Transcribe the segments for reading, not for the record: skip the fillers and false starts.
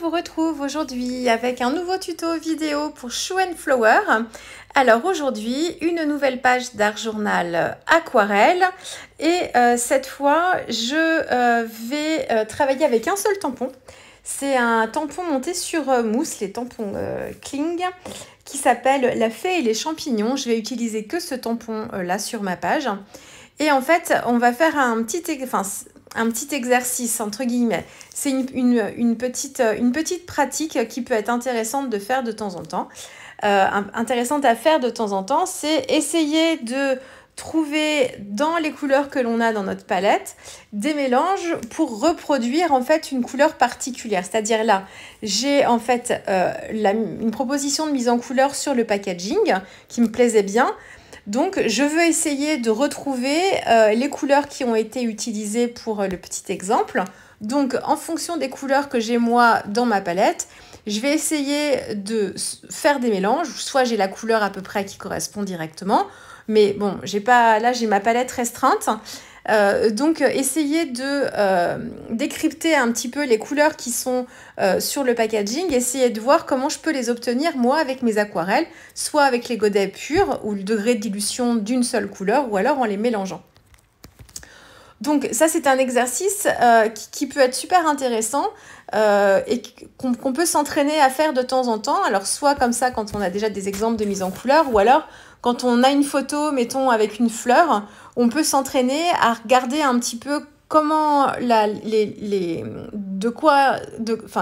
vous retrouve aujourd'hui avec un nouveau tuto vidéo pour Show & Flower. Alors aujourd'hui, une nouvelle page d'art journal aquarelle et cette fois, je vais travailler avec un seul tampon. C'est un tampon monté sur mousse, les tampons Kling, qui s'appelle La Fée et les champignons. Je vais utiliser que ce tampon là sur ma page. Et en fait, on va faire un petit exercice, entre guillemets. C'est une petite pratique qui peut être intéressante de faire de temps en temps. Intéressante à faire de temps en temps, c'est essayer de trouver dans les couleurs que l'on a dans notre palette des mélanges pour reproduire en fait une couleur particulière. C'est-à-dire là, j'ai en fait une proposition de mise en couleur sur le packaging qui me plaisait bien. Donc, je veux essayer de retrouver les couleurs qui ont été utilisées pour le petit exemple. Donc, en fonction des couleurs que j'ai moi dans ma palette, je vais essayer de faire des mélanges. Soit j'ai la couleur à peu près qui correspond directement, mais bon, là j'ai ma palette restreinte. Donc, essayer de décrypter un petit peu les couleurs qui sont sur le packaging, essayer de voir comment je peux les obtenir moi avec mes aquarelles, soit avec les godets purs ou le degré de dilution d'une seule couleur, ou alors en les mélangeant. Donc ça c'est un exercice qui peut être super intéressant et qu'on peut s'entraîner à faire de temps en temps. Alors soit comme ça quand on a déjà des exemples de mise en couleur, ou alors quand on a une photo, mettons avec une fleur, on peut s'entraîner à regarder un petit peu comment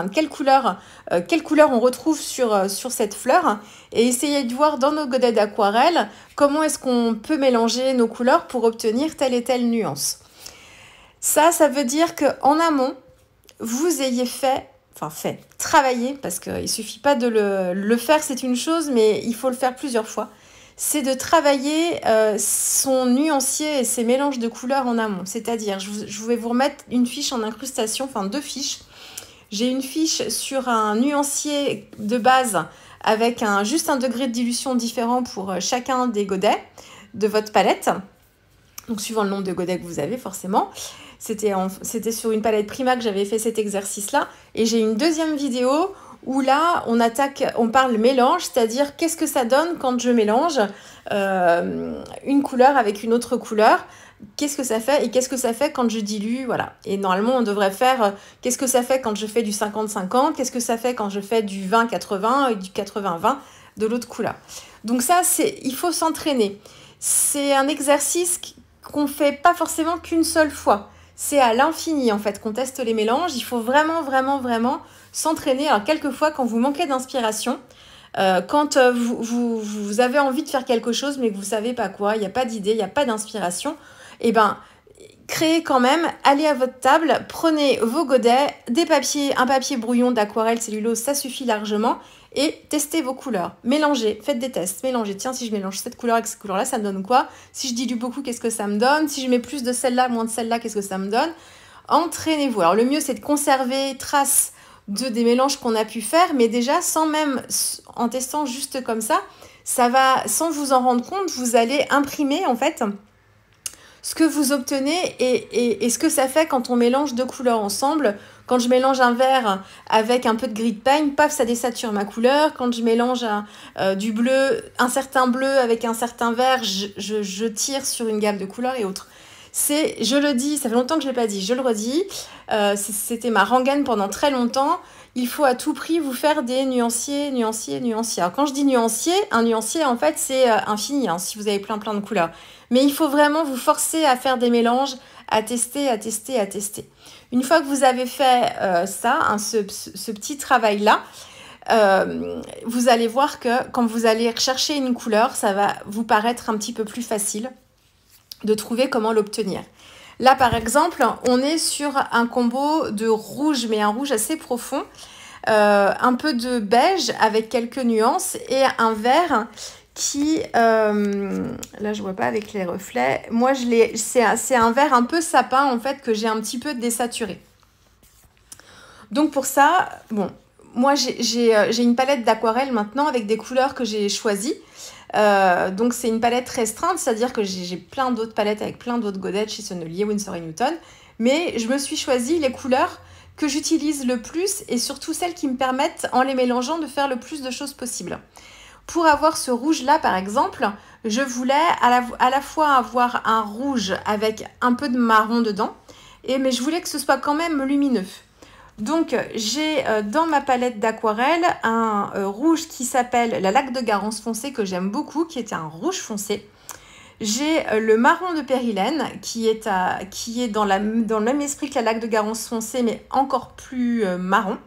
quelle couleur on retrouve sur cette fleur, et essayer de voir dans nos godets d'aquarelle comment est-ce qu'on peut mélanger nos couleurs pour obtenir telle et telle nuance. Ça veut dire qu'en amont, vous ayez travailler, parce qu'il ne suffit pas de le faire, c'est une chose, mais il faut le faire plusieurs fois. C'est de travailler son nuancier et ses mélanges de couleurs en amont. C'est-à-dire, je vais vous remettre une fiche en incrustation, enfin 2 fiches. J'ai une fiche sur un nuancier de base avec juste un degré de dilution différent pour chacun des godets de votre palette. Donc, suivant le nombre de godets que vous avez, forcément. C'était sur une palette Prima que j'avais fait cet exercice-là. Et j'ai une deuxième vidéo où là, on parle mélange, c'est-à-dire qu'est-ce que ça donne quand je mélange une couleur avec une autre couleur. Qu'est-ce que ça fait et qu'est-ce que ça fait quand je dilue, voilà. Et normalement, on devrait faire qu'est-ce que ça fait quand je fais du 50-50, qu'est-ce que ça fait quand je fais du 20-80 et du 80-20 de l'autre couleur. Donc ça, il faut s'entraîner. C'est un exercice qu'on fait pas forcément qu'une seule fois. C'est à l'infini en fait qu'on teste les mélanges. Il faut vraiment s'entraîner. Alors quelquefois quand vous manquez d'inspiration, quand vous avez envie de faire quelque chose mais que vous savez pas quoi, il n'y a pas d'idée, il n'y a pas d'inspiration, et ben créez quand même, allez à votre table, prenez vos godets, un papier brouillon d'aquarelle cellulose, ça suffit largement, et testez vos couleurs. Mélangez, faites des tests, mélangez. Tiens, si je mélange cette couleur avec cette couleur-là, ça me donne quoi? Si je dilue beaucoup, qu'est-ce que ça me donne? Si je mets plus de celle-là, moins de celle-là, qu'est-ce que ça me donne? Entraînez-vous. Alors le mieux, c'est de conserver trace des mélanges qu'on a pu faire, mais déjà, en testant juste comme ça va, sans vous en rendre compte, vous allez imprimer en fait ce que vous obtenez et ce que ça fait quand on mélange 2 couleurs ensemble. Quand je mélange un vert avec un peu de gris de peigne, paf, ça désature ma couleur. Quand je mélange du bleu, un certain bleu avec un certain vert, je tire sur une gamme de couleurs et autres. Je le dis, ça fait longtemps que je ne l'ai pas dit, je le redis, c'était ma rengaine pendant très longtemps. Il faut à tout prix vous faire des nuanciers. Alors quand je dis nuancier, un nuancier en fait c'est infini si vous avez plein de couleurs. Mais il faut vraiment vous forcer à faire des mélanges, à tester. Une fois que vous avez fait ce petit travail-là, vous allez voir que quand vous allez rechercher une couleur, ça va vous paraître un petit peu plus facile de trouver comment l'obtenir. Là, par exemple, on est sur un combo de rouge, mais un rouge assez profond, un peu de beige avec quelques nuances et un vert qui, là je vois pas avec les reflets, moi c'est un vert un peu sapin en fait que j'ai un petit peu désaturé. Donc pour ça, bon, moi j'ai une palette d'aquarelle maintenant avec des couleurs que j'ai choisies. Donc c'est une palette restreinte, c'est-à-dire que j'ai plein d'autres palettes avec plein d'autres godettes chez Sennelier, Winsor & Newton, mais je me suis choisi les couleurs que j'utilise le plus et surtout celles qui me permettent, en les mélangeant, de faire le plus de choses possible. Pour avoir ce rouge-là, par exemple, je voulais à la fois avoir un rouge avec un peu de marron dedans, mais je voulais que ce soit quand même lumineux. Donc, j'ai dans ma palette d'aquarelle un rouge qui s'appelle la Lac de Garance foncé, que j'aime beaucoup, qui est un rouge foncé. J'ai le marron de Périlène qui est dans le même esprit que la Lac de Garance foncé, mais encore plus marron.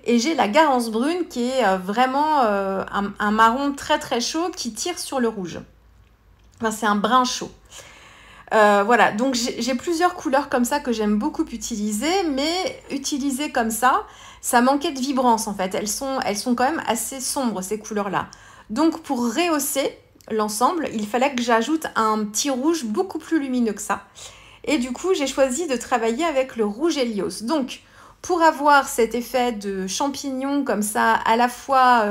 Et j'ai la Garance brune qui est vraiment un marron très très chaud qui tire sur le rouge. Enfin, c'est un brun chaud. Voilà, donc j'ai plusieurs couleurs comme ça que j'aime beaucoup utiliser, mais utilisées comme ça manquait de vibrance en fait. Elles sont quand même assez sombres, ces couleurs-là. Donc pour rehausser l'ensemble, il fallait que j'ajoute un petit rouge beaucoup plus lumineux que ça. Et du coup, j'ai choisi de travailler avec le rouge Helios. Donc, pour avoir cet effet de champignon comme ça, à la fois,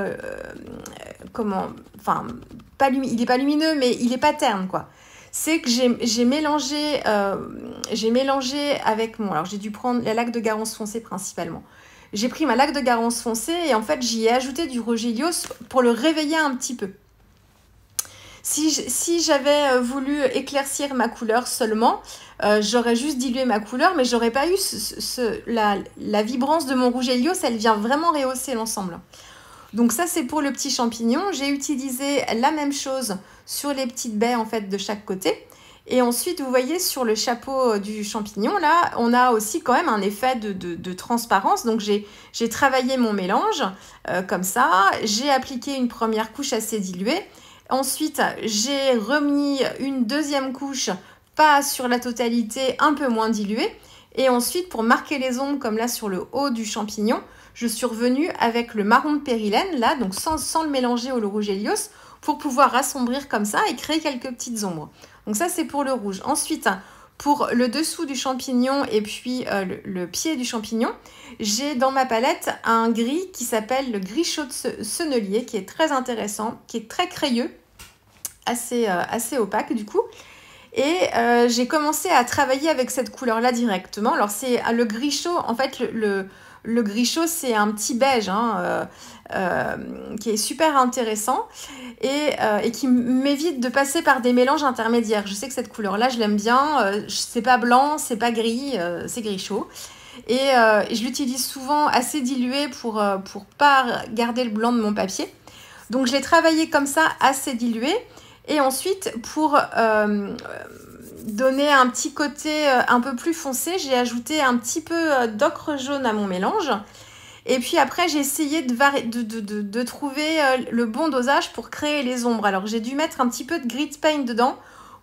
il n'est pas lumineux, mais il n'est pas terne, quoi. C'est que j'ai mélangé avec alors j'ai dû prendre la Lac de Garance foncé principalement. J'ai pris ma Lac de Garance foncé et en fait, j'y ai ajouté du rouge Helios pour le réveiller un petit peu. Si j'avais voulu éclaircir ma couleur seulement, j'aurais juste dilué ma couleur, mais j'aurais pas eu la vibrance de mon rouge Helios. Elle vient vraiment rehausser l'ensemble. Donc ça, c'est pour le petit champignon. J'ai utilisé la même chose sur les petites baies en fait de chaque côté. Et ensuite, vous voyez sur le chapeau du champignon, là, on a aussi quand même un effet de transparence. Donc j'ai travaillé mon mélange comme ça. J'ai appliqué une première couche assez diluée. Ensuite, j'ai remis une deuxième couche, pas sur la totalité, un peu moins diluée. Et ensuite, pour marquer les ombres, comme là sur le haut du champignon, je suis revenue avec le marron de Périlène, là, donc sans le mélanger au rouge Helios, pour pouvoir assombrir comme ça et créer quelques petites ombres. Donc ça, c'est pour le rouge. Ensuite, pour le dessous du champignon et puis le pied du champignon, j'ai dans ma palette un gris qui s'appelle le gris chaud de sennelier, qui est très intéressant, qui est très crayeux, assez opaque du coup. Et j'ai commencé à travailler avec cette couleur-là directement. Alors c'est le gris chaud, en fait le gris chaud c'est un petit beige qui est super intéressant et qui m'évite de passer par des mélanges intermédiaires. Je sais que cette couleur-là je l'aime bien, c'est pas blanc, c'est pas gris, c'est gris chaud. Et je l'utilise souvent assez dilué pour pas garder le blanc de mon papier. Donc je l'ai travaillé comme ça, assez dilué. Et ensuite, pour donner un petit côté un peu plus foncé, j'ai ajouté un petit peu d'ocre jaune à mon mélange. Et puis après, j'ai essayé de trouver le bon dosage pour créer les ombres. Alors j'ai dû mettre un petit peu de grit paint dedans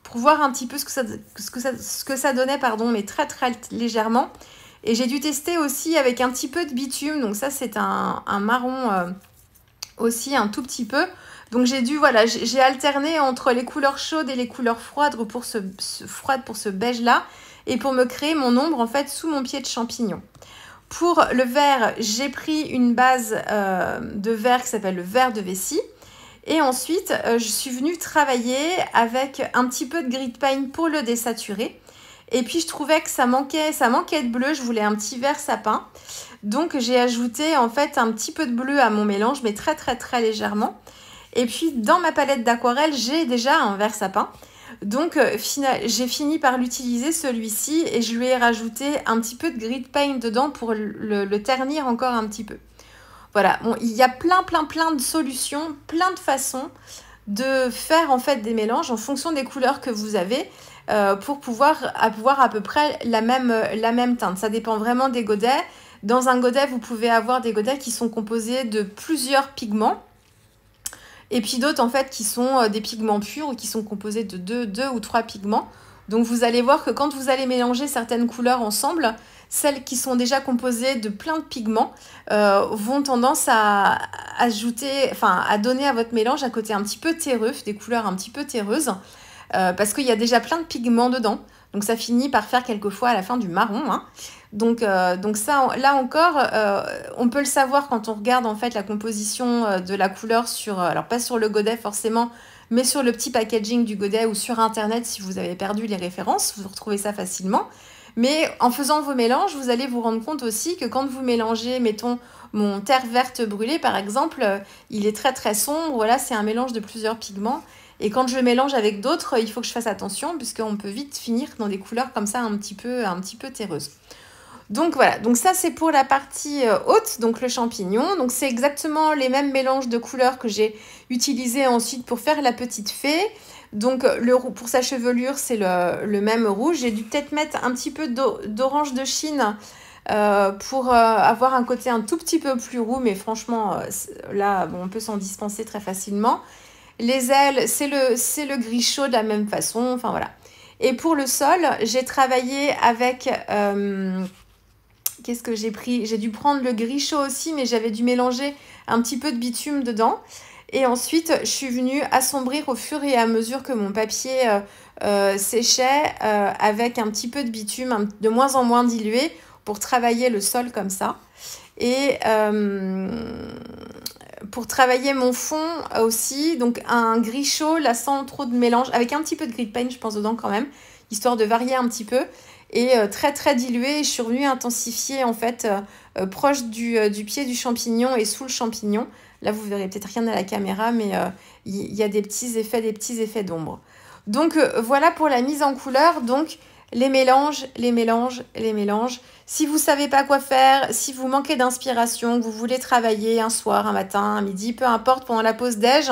pour voir un petit peu ce que ça donnait, mais très très légèrement. Et j'ai dû tester aussi avec un petit peu de bitume. Donc ça, c'est un marron aussi un tout petit peu. Donc j'ai alterné entre les couleurs chaudes et les couleurs froides pour ce beige là et pour me créer mon ombre en fait sous mon pied de champignon. Pour le vert, j'ai pris une base de vert qui s'appelle le vert de vessie et ensuite je suis venue travailler avec un petit peu de grit paint pour le désaturer. Et puis je trouvais que ça manquait de bleu, je voulais un petit vert sapin. Donc j'ai ajouté en fait un petit peu de bleu à mon mélange, mais très très très légèrement. Et puis dans ma palette d'aquarelle, j'ai déjà un vert sapin. Donc j'ai fini par l'utiliser celui-ci et je lui ai rajouté un petit peu de grit paint dedans pour le ternir encore un petit peu. Voilà, bon, il y a plein de solutions, plein de façons de faire en fait des mélanges en fonction des couleurs que vous avez pour pouvoir avoir à peu près la même teinte. Ça dépend vraiment des godets. Dans un godet, vous pouvez avoir des godets qui sont composés de plusieurs pigments. Et puis d'autres en fait qui sont des pigments purs ou qui sont composés de deux ou trois pigments. Donc vous allez voir que quand vous allez mélanger certaines couleurs ensemble, celles qui sont déjà composées de plein de pigments vont tendance à donner à votre mélange un côté un petit peu terreux, des couleurs un petit peu terreuses, parce qu'il y a déjà plein de pigments dedans. Donc ça finit par faire quelquefois à la fin du marron, hein. Donc ça, là encore, on peut le savoir quand on regarde en fait la composition de la couleur alors pas sur le godet forcément, mais sur le petit packaging du godet ou sur internet si vous avez perdu les références, vous retrouvez ça facilement. Mais en faisant vos mélanges, vous allez vous rendre compte aussi que quand vous mélangez, mettons, mon terre verte brûlée, par exemple, il est très très sombre. Voilà, c'est un mélange de plusieurs pigments. Et quand je le mélange avec d'autres, il faut que je fasse attention puisqu'on peut vite finir dans des couleurs comme ça un petit peu terreuses. Donc voilà, donc ça c'est pour la partie haute, donc le champignon. Donc c'est exactement les mêmes mélanges de couleurs que j'ai utilisés ensuite pour faire la petite fée. Donc pour sa chevelure, c'est le même rouge. J'ai dû peut-être mettre un petit peu d'orange de Chine pour avoir un côté un tout petit peu plus roux. Mais franchement, là, bon, on peut s'en dispenser très facilement. Les ailes, c'est le gris chaud de la même façon. Enfin voilà. Et pour le sol, j'ai travaillé avec... qu'est-ce que j'ai pris? J'ai dû prendre le gris chaud aussi, mais j'avais dû mélanger un petit peu de bitume dedans. Et ensuite, je suis venue assombrir au fur et à mesure que mon papier séchait avec un petit peu de bitume, de moins en moins dilué, pour travailler le sol comme ça. Et pour travailler mon fond aussi, donc un gris chaud, là sans trop de mélange, avec un petit peu de gris paint, je pense, dedans quand même, histoire de varier un petit peu. Et très très dilué, je suis revenue intensifier en fait proche du pied du champignon et sous le champignon. Là, vous verrez peut-être rien à la caméra, mais il y a des petits effets d'ombre. Donc voilà pour la mise en couleur. Donc les mélanges. Si vous ne savez pas quoi faire, si vous manquez d'inspiration, que vous voulez travailler un soir, un matin, un midi, peu importe, pendant la pause déj,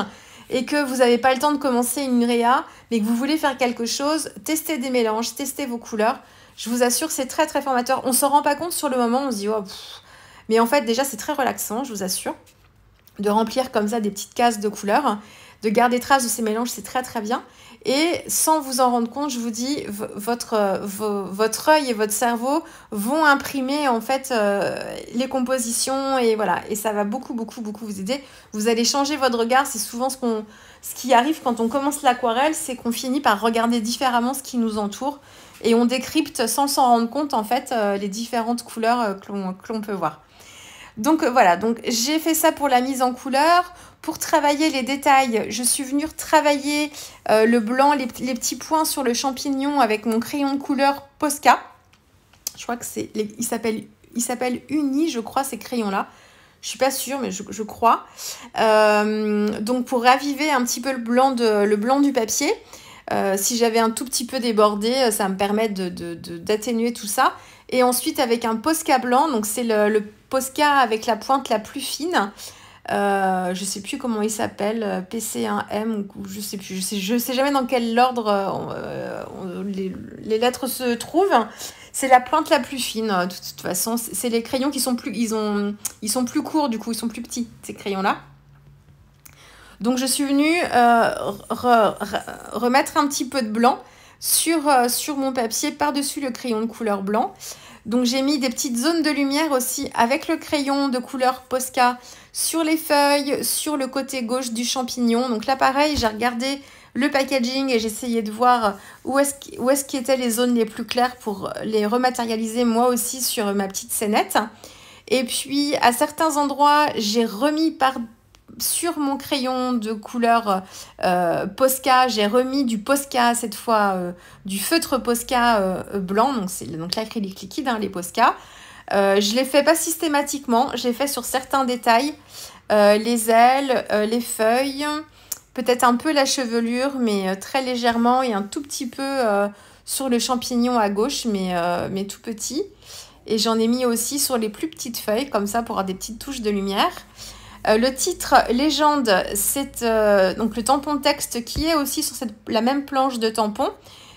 et que vous n'avez pas le temps de commencer une réa, mais que vous voulez faire quelque chose, testez des mélanges, testez vos couleurs. Je vous assure, c'est très très formateur. On ne s'en rend pas compte sur le moment, on se dit oh, mais en fait déjà c'est très relaxant, je vous assure. De remplir comme ça des petites cases de couleurs, de garder trace de ces mélanges, c'est très très bien. Et sans vous en rendre compte, je vous dis, votre œil et votre cerveau vont imprimer en fait les compositions et voilà. Et ça va beaucoup vous aider. Vous allez changer votre regard. C'est souvent ce qui arrive quand on commence l'aquarelle, c'est qu'on finit par regarder différemment ce qui nous entoure et on décrypte sans s'en rendre compte en fait les différentes couleurs que l'on peut voir. Donc voilà, donc j'ai fait ça pour la mise en couleur. Pour travailler les détails, je suis venue travailler le blanc, les petits points sur le champignon avec mon crayon de couleur Posca. Je crois que il s'appelle Uni, je crois, ces crayons-là. Je suis pas sûre, mais je crois. Donc pour raviver un petit peu le blanc du papier. Si j'avais un tout petit peu débordé, ça me permet d'atténuer tout ça. Et ensuite avec un Posca blanc, donc c'est le Posca avec la pointe la plus fine. Je sais plus comment il s'appelle, PC1M ou je sais plus, je sais jamais dans quel ordre les lettres se trouvent. C'est la pointe la plus fine. De toute façon, c'est les crayons qui sont ils sont plus courts, du coup ils sont plus petits, ces crayons là. Donc je suis venue remettre un petit peu de blanc sur mon papier par-dessus le crayon de couleur blanc. Donc j'ai mis des petites zones de lumière aussi avec le crayon de couleur Posca sur les feuilles, sur le côté gauche du champignon. Donc là pareil, j'ai regardé le packaging et j'ai essayé de voir où est-ce qu'étaient les zones les plus claires pour les rematérialiser moi aussi sur ma petite scénette. Et puis à certains endroits, j'ai remis sur mon crayon de couleur Posca, j'ai remis du Posca cette fois, du feutre Posca blanc, donc l'acrylique liquide, hein, les Posca. Je l'ai fait pas systématiquement, j'ai fait sur certains détails, les ailes, les feuilles, peut-être un peu la chevelure, mais très légèrement, et un tout petit peu sur le champignon à gauche, mais tout petit. Et j'en ai mis aussi sur les plus petites feuilles, comme ça, pour avoir des petites touches de lumière. Le titre Légende, c'est donc le tampon texte qui est aussi sur la même planche de tampon.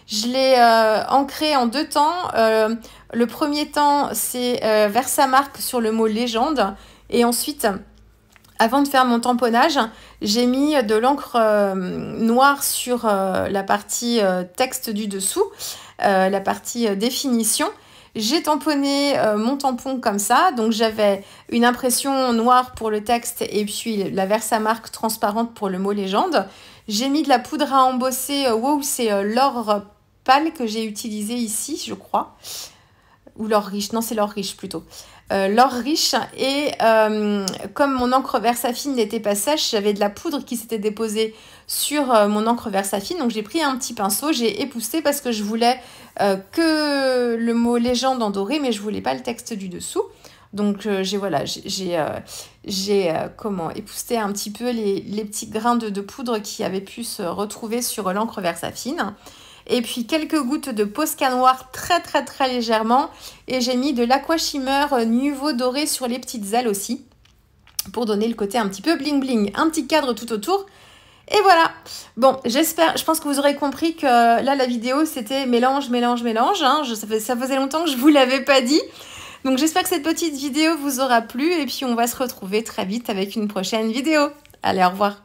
Je l'ai ancré en 2 temps. Le premier temps, c'est Versamark sur le mot légende. Et ensuite, avant de faire mon tamponnage, j'ai mis de l'encre noire sur la partie texte du dessous, la partie définition. J'ai tamponné mon tampon comme ça, donc j'avais une impression noire pour le texte et puis la Versamark transparente pour le mot légende. J'ai mis de la poudre à embosser, wow, c'est l'or pâle que j'ai utilisé ici, je crois. ou l'or riche, non c'est l'or riche plutôt, l'or riche, et comme mon encre Versafine n'était pas sèche, j'avais de la poudre qui s'était déposée sur mon encre Versafine, donc j'ai pris un petit pinceau, j'ai épousseté parce que je voulais que le mot légende en doré, mais je voulais pas le texte du dessous. Donc j'ai comment épousseté un petit peu les petits grains de poudre qui avaient pu se retrouver sur l'encre Versafine. Et puis quelques gouttes de Posca noir très légèrement. Et j'ai mis de l'Aqua Shimmer Nuvo doré sur les petites ailes aussi. Pour donner le côté un petit peu bling bling. Un petit cadre tout autour. Et voilà. Bon, je pense que vous aurez compris que là la vidéo c'était mélange. Hein. Ça faisait longtemps que je vous l'avais pas dit. Donc j'espère que cette petite vidéo vous aura plu. Et puis on va se retrouver très vite avec une prochaine vidéo. Allez, au revoir.